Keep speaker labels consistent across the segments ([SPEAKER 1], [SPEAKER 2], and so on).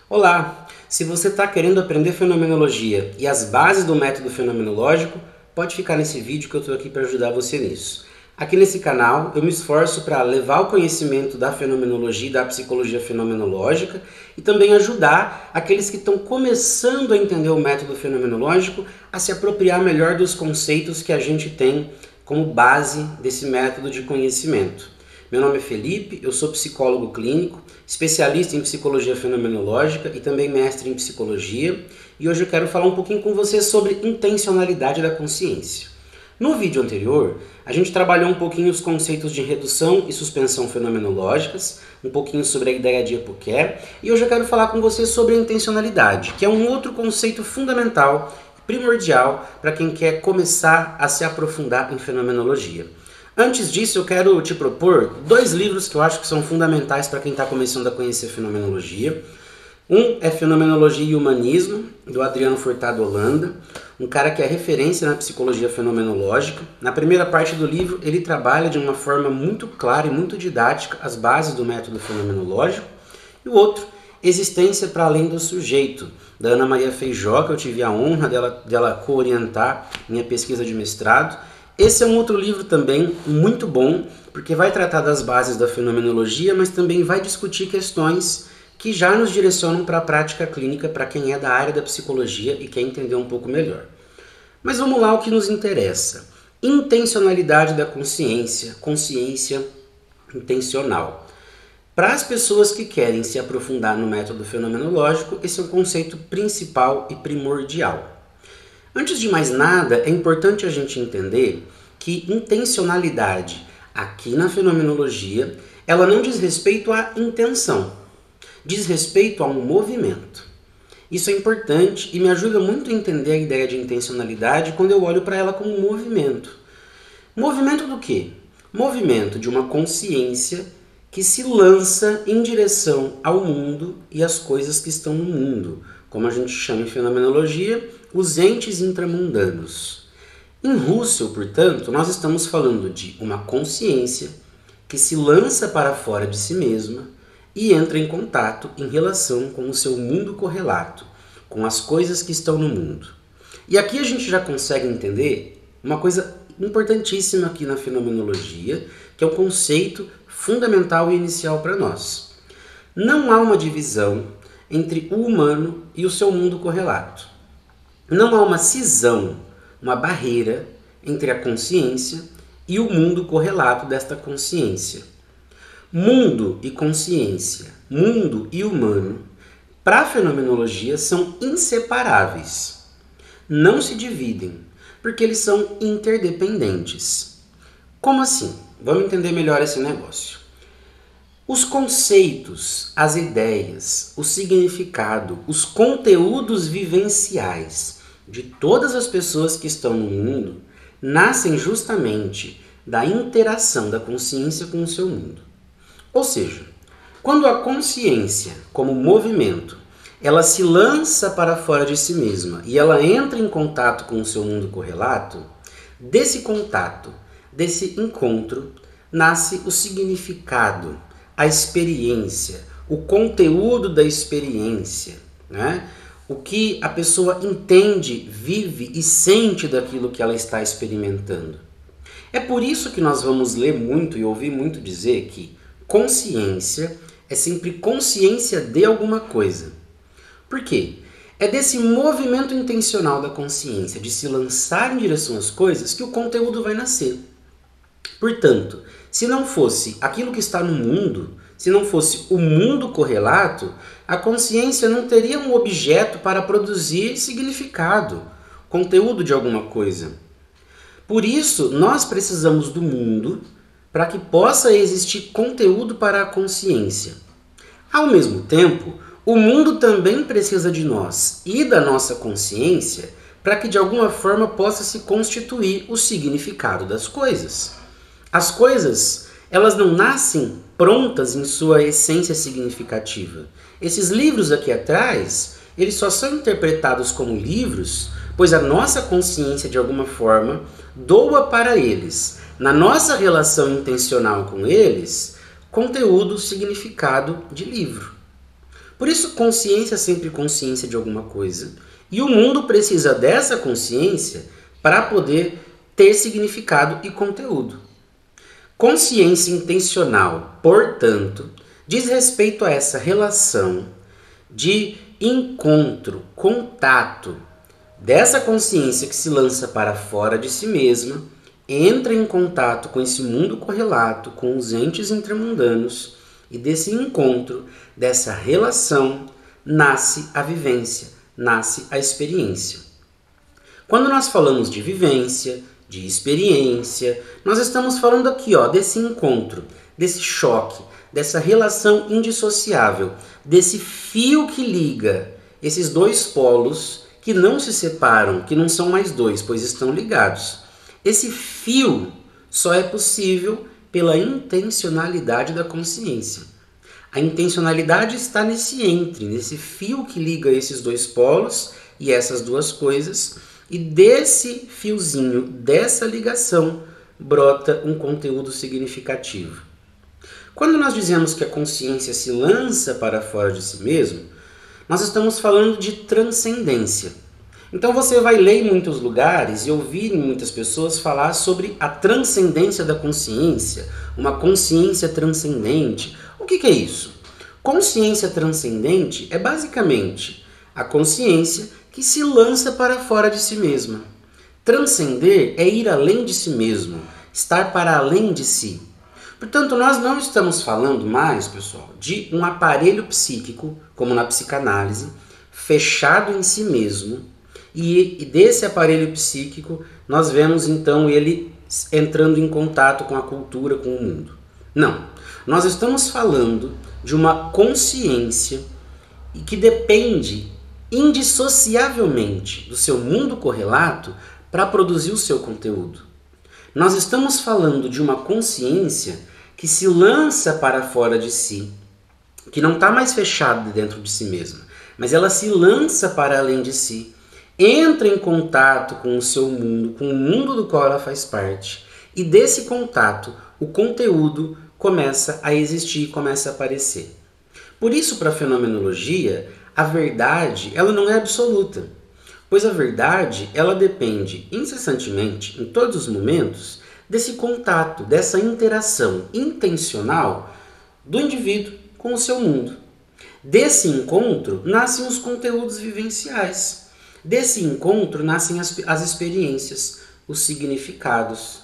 [SPEAKER 1] Olá! Se você está querendo aprender fenomenologia e as bases do método fenomenológico, pode ficar nesse vídeo que eu estou aqui para ajudar você nisso. Aqui nesse canal eu me esforço para levar o conhecimento da fenomenologia e da psicologia fenomenológica e também ajudar aqueles que estão começando a entender o método fenomenológico a se apropriar melhor dos conceitos que a gente tem como base desse método de conhecimento. Meu nome é Felipe, eu sou psicólogo clínico, especialista em psicologia fenomenológica e também mestre em psicologia, e hoje eu quero falar um pouquinho com você sobre intencionalidade da consciência. No vídeo anterior, a gente trabalhou um pouquinho os conceitos de redução e suspensão fenomenológicas, um pouquinho sobre a ideia de Epouquet, e hoje eu quero falar com você sobre a intencionalidade, que é um outro conceito fundamental, primordial, para quem quer começar a se aprofundar em fenomenologia. Antes disso, eu quero te propor dois livros que eu acho que são fundamentais para quem está começando a conhecer fenomenologia. Um é Fenomenologia e Humanismo, do Adriano Furtado Holanda, um cara que é referência na psicologia fenomenológica. Na primeira parte do livro, ele trabalha de uma forma muito clara e muito didática as bases do método fenomenológico. E o outro, Existência para Além do Sujeito, da Ana Maria Feijó, que eu tive a honra dela co-orientar minha pesquisa de mestrado. Esse é um outro livro também muito bom, porque vai tratar das bases da fenomenologia, mas também vai discutir questões que já nos direcionam para a prática clínica para quem é da área da psicologia e quer entender um pouco melhor. Mas vamos lá ao que nos interessa. Intencionalidade da consciência, consciência intencional. Para as pessoas que querem se aprofundar no método fenomenológico, esse é um conceito principal e primordial. Antes de mais nada, é importante a gente entender que intencionalidade, aqui na fenomenologia, ela não diz respeito à intenção, diz respeito a um movimento. Isso é importante e me ajuda muito a entender a ideia de intencionalidade quando eu olho para ela como um movimento. Movimento do quê? Movimento de uma consciência que se lança em direção ao mundo e às coisas que estão no mundo, como a gente chama em fenomenologia, os entes intramundanos. Em Husserl, portanto, nós estamos falando de uma consciência que se lança para fora de si mesma e entra em contato em relação com o seu mundo correlato, com as coisas que estão no mundo. E aqui a gente já consegue entender uma coisa importantíssima aqui na fenomenologia, que é um conceito fundamental e inicial para nós. Não há uma divisão entre o humano e o seu mundo correlato. Não há uma cisão, uma barreira entre a consciência e o mundo correlato desta consciência. Mundo e consciência, mundo e humano, para a fenomenologia são inseparáveis. Não se dividem, porque eles são interdependentes. Como assim? Vamos entender melhor esse negócio. Os conceitos, as ideias, o significado, os conteúdos vivenciais de todas as pessoas que estão no mundo nascem justamente da interação da consciência com o seu mundo. Ou seja, quando a consciência, como movimento, ela se lança para fora de si mesma e ela entra em contato com o seu mundo correlato, desse contato, desse encontro, nasce o significado, a experiência, o conteúdo da experiência, né? O que a pessoa entende, vive e sente daquilo que ela está experimentando. É por isso que nós vamos ler muito e ouvir muito dizer que consciência é sempre consciência de alguma coisa. Por quê? É desse movimento intencional da consciência, de se lançar em direção às coisas, que o conteúdo vai nascer. Portanto, se não fosse aquilo que está no mundo, se não fosse o mundo correlato, a consciência não teria um objeto para produzir significado, conteúdo de alguma coisa. Por isso, nós precisamos do mundo para que possa existir conteúdo para a consciência. Ao mesmo tempo, o mundo também precisa de nós e da nossa consciência para que de alguma forma possa se constituir o significado das coisas. As coisas, elas não nascem prontas em sua essência significativa. Esses livros aqui atrás, eles só são interpretados como livros, pois a nossa consciência, de alguma forma, doa para eles, na nossa relação intencional com eles, conteúdo, significado de livro. Por isso, consciência é sempre consciência de alguma coisa. E o mundo precisa dessa consciência para poder ter significado e conteúdo. Consciência intencional, portanto, diz respeito a essa relação de encontro, contato dessa consciência que se lança para fora de si mesma, entra em contato com esse mundo correlato, com os entes intramundanos, e desse encontro, dessa relação, nasce a vivência, nasce a experiência. Quando nós falamos de vivência, de experiência, nós estamos falando aqui, desse encontro, desse choque, dessa relação indissociável, desse fio que liga esses dois polos que não se separam, que não são mais dois, pois estão ligados. Esse fio só é possível pela intencionalidade da consciência. A intencionalidade está nesse fio que liga esses dois polos e essas duas coisas, e desse fiozinho, dessa ligação, brota um conteúdo significativo. Quando nós dizemos que a consciência se lança para fora de si mesmo, nós estamos falando de transcendência. Então você vai ler em muitos lugares e ouvir em muitas pessoas falar sobre a transcendência da consciência, uma consciência transcendente. O que é isso? Consciência transcendente é basicamente a consciência que se lança para fora de si mesma. Transcender é ir além de si mesmo, estar para além de si. Portanto, nós não estamos falando mais, pessoal, de um aparelho psíquico, como na psicanálise, fechado em si mesmo, e desse aparelho psíquico nós vemos então ele entrando em contato com a cultura, com o mundo. Não, nós estamos falando de uma consciência que depende indissociavelmente do seu mundo correlato para produzir o seu conteúdo. Nós estamos falando de uma consciência que se lança para fora de si, que não está mais fechada dentro de si mesma, mas ela se lança para além de si, entra em contato com o seu mundo, com o mundo do qual ela faz parte, e desse contato o conteúdo começa a existir, começa a aparecer. Por isso, para a fenomenologia, a verdade ela não é absoluta, pois a verdade ela depende incessantemente, em todos os momentos, desse contato, dessa interação intencional do indivíduo com o seu mundo. Desse encontro nascem os conteúdos vivenciais. Desse encontro nascem as experiências, os significados.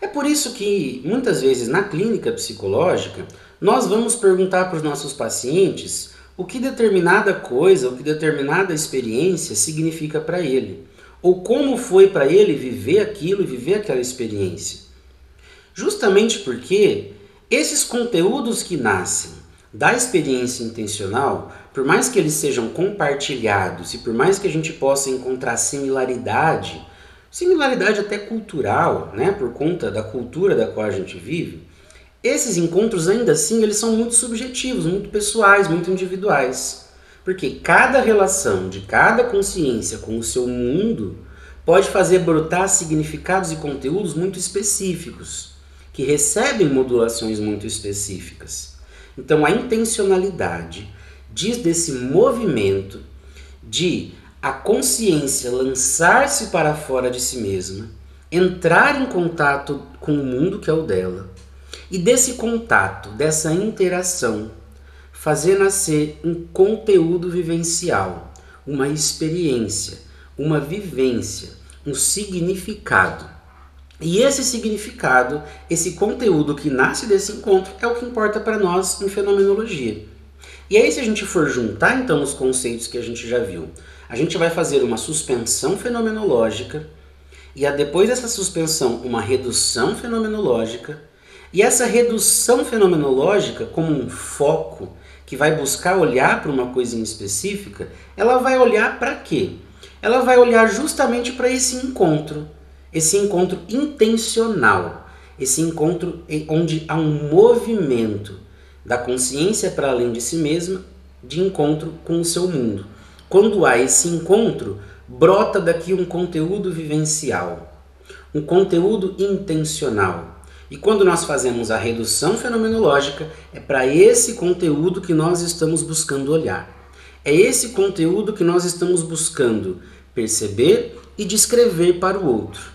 [SPEAKER 1] É por isso que, muitas vezes, na clínica psicológica, nós vamos perguntar para os nossos pacientes o que determinada coisa, o que determinada experiência significa para ele. Ou como foi para ele viver aquilo e viver aquela experiência. Justamente porque esses conteúdos que nascem da experiência intencional, por mais que eles sejam compartilhados e por mais que a gente possa encontrar similaridade até cultural, né, por conta da cultura da qual a gente vive, esses encontros ainda assim eles são muito subjetivos, muito pessoais, muito individuais. Porque cada relação de cada consciência com o seu mundo pode fazer brotar significados e conteúdos muito específicos, que recebem modulações muito específicas. Então a intencionalidade diz desse movimento de a consciência lançar-se para fora de si mesma, entrar em contato com o mundo que é o dela, e desse contato, dessa interação, fazer nascer um conteúdo vivencial, uma experiência, uma vivência, um significado. E esse significado, esse conteúdo que nasce desse encontro é o que importa para nós em fenomenologia. E aí, se a gente for juntar então os conceitos que a gente já viu, a gente vai fazer uma suspensão fenomenológica, e depois dessa suspensão uma redução fenomenológica, e essa redução fenomenológica como um foco que vai buscar olhar para uma coisa em específica, ela vai olhar para quê? Ela vai olhar justamente para esse encontro intencional, esse encontro onde há um movimento da consciência para além de si mesma, de encontro com o seu mundo. Quando há esse encontro, brota daqui um conteúdo vivencial, um conteúdo intencional. E quando nós fazemos a redução fenomenológica, é para esse conteúdo que nós estamos buscando olhar. É esse conteúdo que nós estamos buscando perceber e descrever para o outro.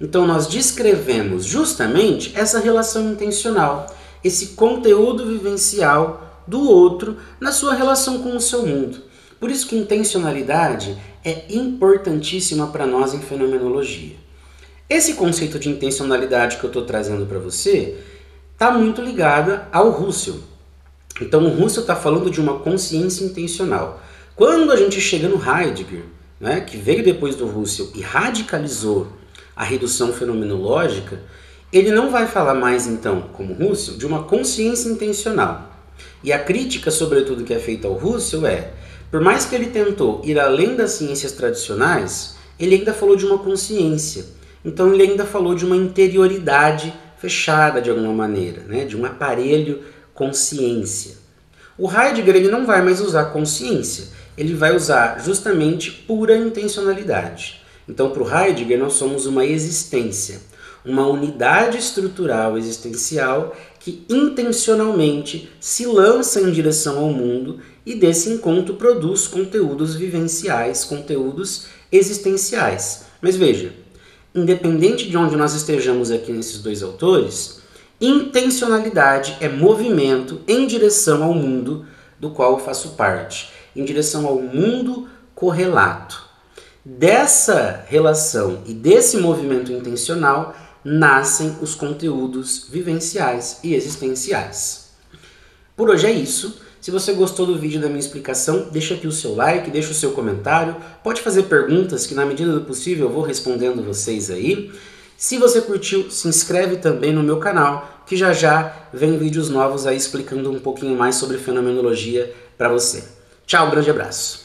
[SPEAKER 1] Então nós descrevemos justamente essa relação intencional, esse conteúdo vivencial do outro na sua relação com o seu mundo. Por isso que intencionalidade é importantíssima para nós em fenomenologia. Esse conceito de intencionalidade que eu estou trazendo para você está muito ligado ao Husserl. Então o Husserl está falando de uma consciência intencional. Quando a gente chega no Heidegger, né, que veio depois do Husserl e radicalizou a redução fenomenológica, ele não vai falar mais então, como Husserl, de uma consciência intencional. E a crítica, sobretudo, que é feita ao Husserl é, por mais que ele tentou ir além das ciências tradicionais, ele ainda falou de uma consciência. Então ele ainda falou de uma interioridade fechada de alguma maneira, né? De um aparelho consciência. O Heidegger ele não vai mais usar consciência, ele vai usar justamente pura intencionalidade. Então para o Heidegger nós somos uma existência, uma unidade estrutural existencial que intencionalmente se lança em direção ao mundo e desse encontro produz conteúdos vivenciais, conteúdos existenciais. Mas veja, independente de onde nós estejamos aqui nesses dois autores, intencionalidade é movimento em direção ao mundo do qual eu faço parte, em direção ao mundo correlato. Dessa relação e desse movimento intencional nascem os conteúdos vivenciais e existenciais. Por hoje é isso. Se você gostou do vídeo da minha explicação, deixa aqui o seu like, deixa o seu comentário, pode fazer perguntas que na medida do possível eu vou respondendo vocês aí. Se você curtiu, se inscreve também no meu canal, que já já vem vídeos novos aí explicando um pouquinho mais sobre fenomenologia para você. Tchau, um grande abraço!